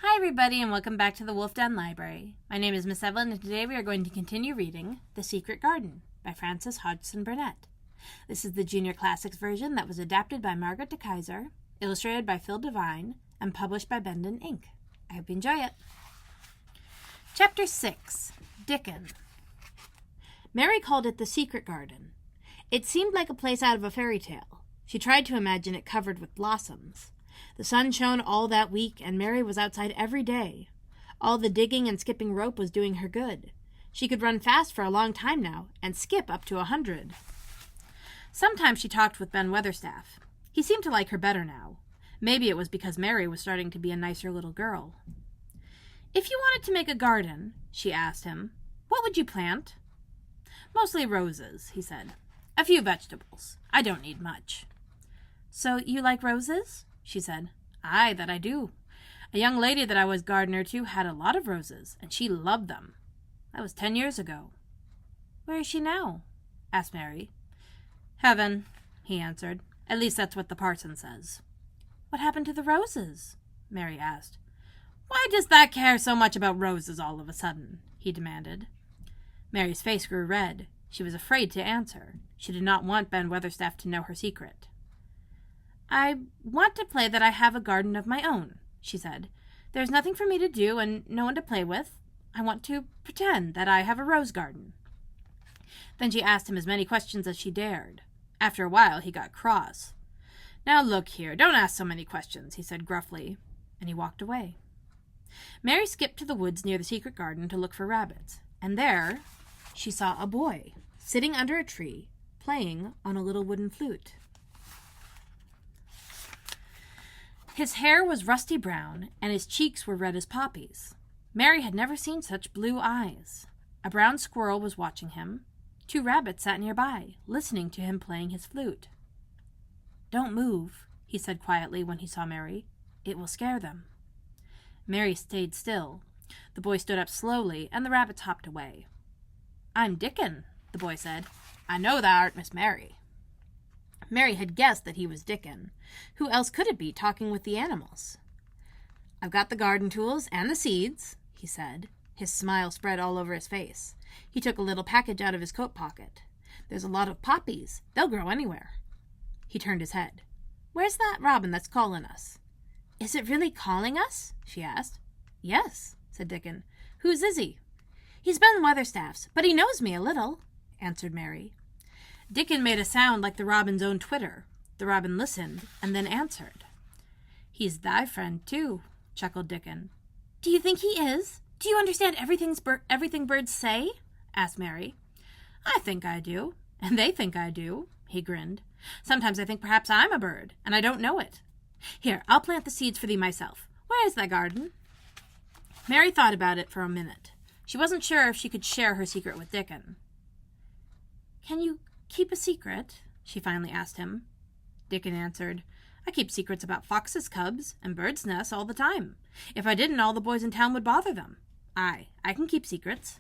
Hi everybody and welcome back to the Wolf Den Library. My name is Miss Evelyn and today we are going to continue reading The Secret Garden by Frances Hodgson Burnett. This is the Junior Classics version that was adapted by Margaret DeKeyser, illustrated by Phil Devine, and published by Bendon, Inc. I hope you enjoy it. Chapter 6. Dickon. Mary called it the Secret Garden. It seemed like a place out of a fairy tale. She tried to imagine it covered with blossoms. The sun shone all that week, and Mary was outside every day. All the digging and skipping rope was doing her good. She could run fast for a long time now, and skip up to 100. Sometimes she talked with Ben Weatherstaff. He seemed to like her better now. Maybe it was because Mary was starting to be a nicer little girl. "If you wanted to make a garden," she asked him, "what would you plant?" "Mostly roses," he said. "A few vegetables. I don't need much." "So you like roses?" she said. "Aye, that I do. A young lady that I was gardener to had a lot of roses, and she loved them. That was 10 years ago." "Where is she now?" asked Mary. "Heaven," he answered. "At least that's what the parson says." "What happened to the roses?" Mary asked. "Why does that care so much about roses all of a sudden?" he demanded. Mary's face grew red. She was afraid to answer. She did not want Ben Weatherstaff to know her secret. "I want to play that I have a garden of my own," she said. "There's nothing for me to do and no one to play with. I want to pretend that I have a rose garden." Then she asked him as many questions as she dared. After a while, he got cross. "Now look here, don't ask so many questions," he said gruffly, and he walked away. Mary skipped to the woods near the secret garden to look for rabbits, and there she saw a boy sitting under a tree, playing on a little wooden flute. His hair was rusty brown, and his cheeks were red as poppies. Mary had never seen such blue eyes. A brown squirrel was watching him. 2 rabbits sat nearby, listening to him playing his flute. "Don't move," he said quietly when he saw Mary. "It will scare them." Mary stayed still. The boy stood up slowly, and the rabbits hopped away. "I'm Dickon," the boy said. "I know thou art Miss Mary." Mary had guessed that he was Dickon. Who else could it be, talking with the animals? "I've got the garden tools and the seeds," he said. His smile spread all over his face. He took a little package out of his coat pocket. "There's a lot of poppies. They'll grow anywhere." He turned his head. "Where's that robin that's calling us?" "Is it really calling us?" she asked. "Yes," said Dickon. "Whose is he?" "He's Ben Weatherstaff's, but he knows me a little," answered Mary. Dickon made a sound like the robin's own twitter. The robin listened and then answered. "He's thy friend, too," chuckled Dickon. "Do you think he is? Do you understand everything birds say?" asked Mary. "I think I do, and they think I do," he grinned. "Sometimes I think perhaps I'm a bird, and I don't know it. Here, I'll plant the seeds for thee myself. Where is thy garden?" Mary thought about it for a minute. She wasn't sure if she could share her secret with Dickon. "Can you keep a secret?" she finally asked him. Dickon answered, "I keep secrets about foxes' cubs and birds' nests all the time. If I didn't, all the boys in town would bother them. I can keep secrets."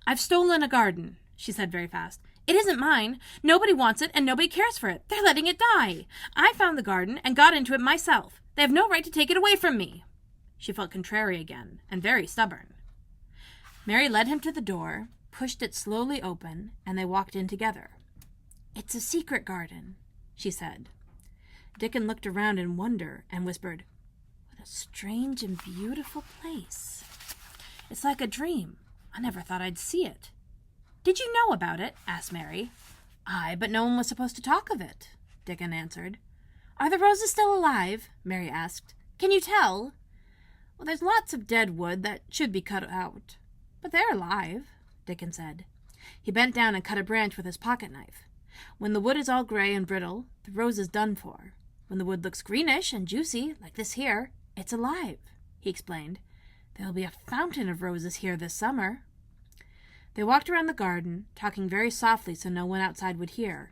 "I've stolen a garden," she said very fast. "It isn't mine. Nobody wants it and nobody cares for it. They're letting it die. I found the garden and got into it myself. They have no right to take it away from me." She felt contrary again and very stubborn. Mary led him to the door, pushed it slowly open, and they walked in together. "It's a secret garden," she said. Dickon looked around in wonder and whispered, "What a strange and beautiful place. It's like a dream. I never thought I'd see it." "Did you know about it?" asked Mary. "Aye, but no one was supposed to talk of it," Dickon answered. "Are the roses still alive?" Mary asked. "Can you tell?" "Well, there's lots of dead wood that should be cut out, but they're alive," Dickon said. He bent down and cut a branch with his pocket knife. "When the wood is all gray and brittle, the rose is done for. When the wood looks greenish and juicy, like this here, it's alive," he explained. "There'll be a fountain of roses here this summer." They walked around the garden, talking very softly so no one outside would hear.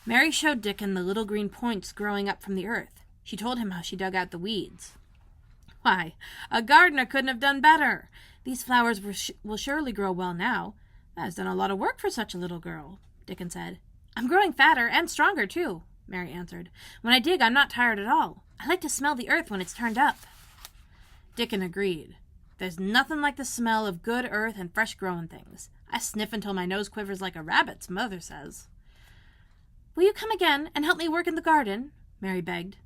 Mary showed Dickon the little green points growing up from the earth. She told him how she dug out the weeds. "Why, a gardener couldn't have done better. These flowers will surely grow well now. That has done a lot of work for such a little girl," Dickon said. "I'm growing fatter and stronger, too," Mary answered. "When I dig, I'm not tired at all. I like to smell the earth when it's turned up." Dickon agreed. There's nothing like the smell of good earth and fresh growing things. I sniff until my nose quivers like a rabbit's, Mother says. Will you come again and help me work in the garden? Mary begged.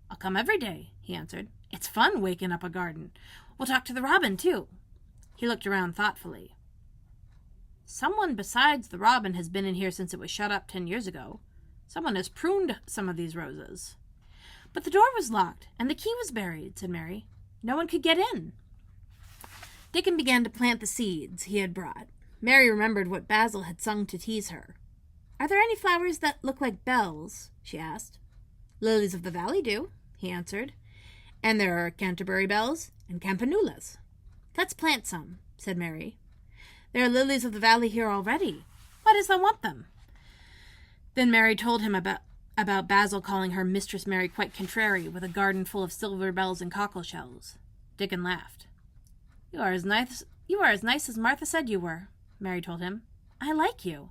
I'll come every day, he answered. It's fun waking up a garden. We'll talk to the robin, too. He looked around thoughtfully. Someone besides the robin has been in here since it was shut up 10 years ago. Someone has pruned some of these roses. But the door was locked, and the key was buried, said Mary. No one could get in. Dickon began to plant the seeds he had brought. Mary remembered what Basil had sung to tease her. Are there any flowers that look like bells? She asked. Lilies of the valley do, he answered. And there are Canterbury bells and campanulas. Let's plant some, said Mary. There are lilies of the valley here already. Why does thou want them? Then Mary told him about Basil calling her Mistress Mary quite contrary, with a garden full of silver bells and cockle shells. Dickon laughed. You are as nice as Martha said you were, Mary told him. I like you.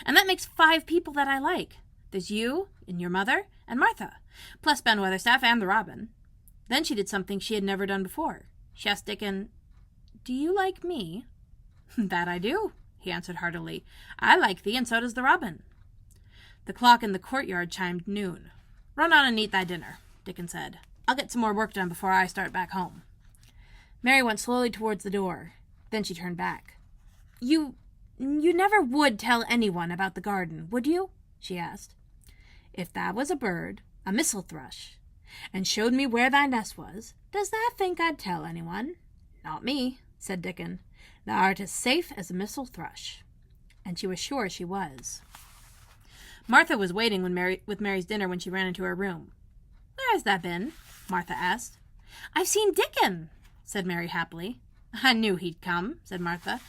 And that makes 5 people that I like. There's you, and your mother, and Martha, plus Ben Weatherstaff and the robin. Then she did something she had never done before. She asked Dickon, Do you like me? That I do, he answered heartily. I like thee, and so does the robin. The clock in the courtyard chimed noon. Run on and eat thy dinner, Dickon said. I'll get some more work done before I start back home. Mary went slowly towards the door. Then she turned back. You never would tell anyone about the garden, would you? She asked. If thou was a bird, a missel thrush, and showed me where thy nest was, does thou think I'd tell anyone? Not me, said Dickon. Thou art as safe as a missel thrush. And she was sure she was. Martha was waiting with Mary's dinner when she ran into her room. Where has thou been? Martha asked. I've seen Dickon, said Mary happily. I knew he'd come, said Martha.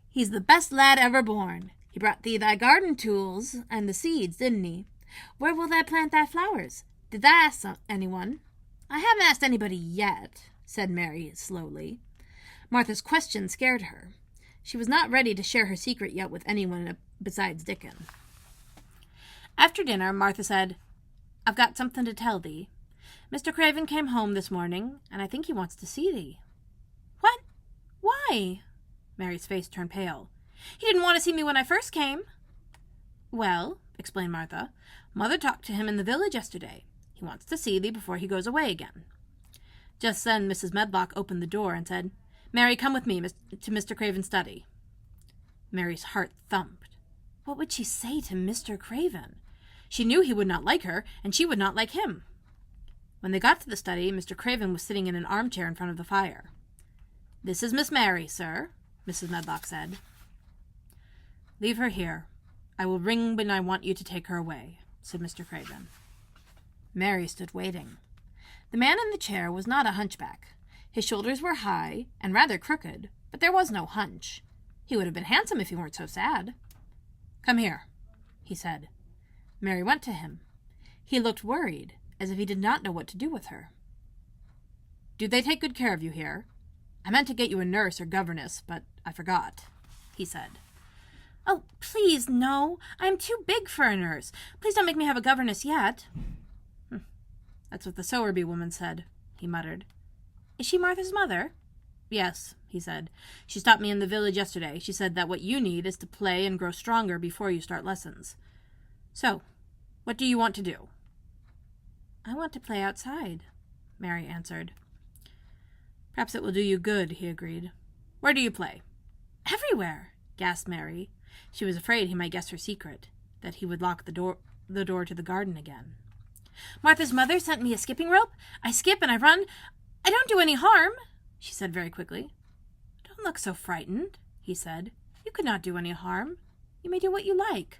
He's the best lad ever born. He brought thee thy garden tools and the seeds, didn't he? Where will thou plant thy flowers? Did thou ask anyone? I haven't asked anybody yet, said Mary slowly. Martha's question scared her. She was not ready to share her secret yet with anyone besides Dickon. After dinner, Martha said, I've got something to tell thee. Mr. Craven came home this morning, and I think he wants to see thee. What? Why? Mary's face turned pale. He didn't want to see me when I first came. Well, explained Martha, Mother talked to him in the village yesterday. He wants to see thee before he goes away again. Just then Mrs. Medlock opened the door and said, Mary, come with me to Mr. Craven's study. Mary's heart thumped. What would she say to Mr. Craven? She knew he would not like her, and she would not like him. When they got to the study, Mr. Craven was sitting in an armchair in front of the fire. This is Miss Mary, sir, Mrs. Medlock said. Leave her here. I will ring when I want you to take her away, said Mr. Craven. Mary stood waiting. The man in the chair was not a hunchback. His shoulders were high and rather crooked, but there was no hunch. He would have been handsome if he weren't so sad. Come here, he said. Mary went to him. He looked worried, as if he did not know what to do with her. Do they take good care of you here? I meant to get you a nurse or governess, but I forgot, he said. Oh, please, no. I am too big for a nurse. Please don't make me have a governess yet. That's what the Sowerby woman said, he muttered. Is she Martha's mother? Yes, he said. She stopped me in the village yesterday. She said that what you need is to play and grow stronger before you start lessons. So, what do you want to do? I want to play outside, Mary answered. Perhaps it will do you good, he agreed. Where do you play? Everywhere, gasped Mary. She was afraid he might guess her secret, that he would lock the door to the garden again. Martha's mother sent me a skipping rope. I skip and I run. I don't do any harm, she said very quickly. Don't look so frightened, he said. You could not do any harm. You may do what you like.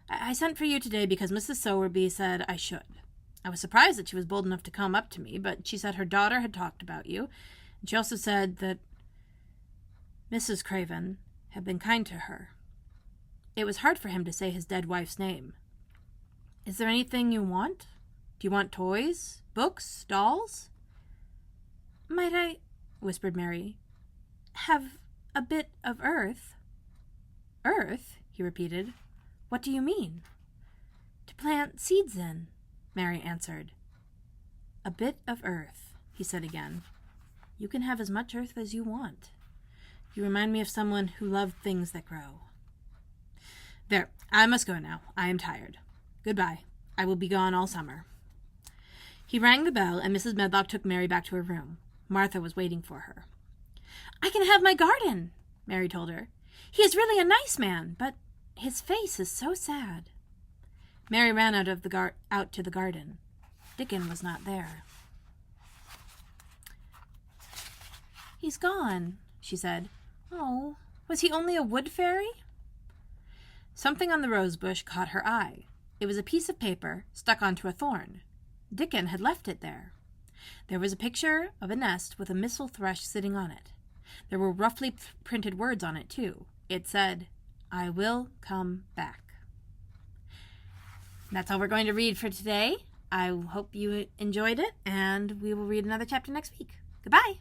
I sent for you today because Mrs. Sowerby said I should. I was surprised that she was bold enough to come up to me, but she said her daughter had talked about you, and she also said that Mrs. Craven had been kind to her. It was hard for him to say his dead wife's name. Is there anything you want? Do you want toys, books, dolls? Might I, whispered Mary, have a bit of earth? Earth? He repeated. What do you mean? To plant seeds in, Mary answered. A bit of earth, he said again. You can have as much earth as you want. You remind me of someone who loved things that grow. There, I must go now. I am tired. Goodbye. I will be gone all summer. He rang the bell, and Mrs. Medlock took Mary back to her room. Martha was waiting for her. I can have my garden, Mary told her. He is really a nice man, but his face is so sad. Mary ran out to the garden. Dickon was not there. He's gone, she said. Oh, was he only a wood fairy? Something on the rose bush caught her eye. It was a piece of paper stuck onto a thorn. Dickon had left it there. There was a picture of a nest with a missel thrush sitting on it. There were roughly printed words on it, too. It said, I will come back. That's all we're going to read for today. I hope you enjoyed it, and we will read another chapter next week. Goodbye.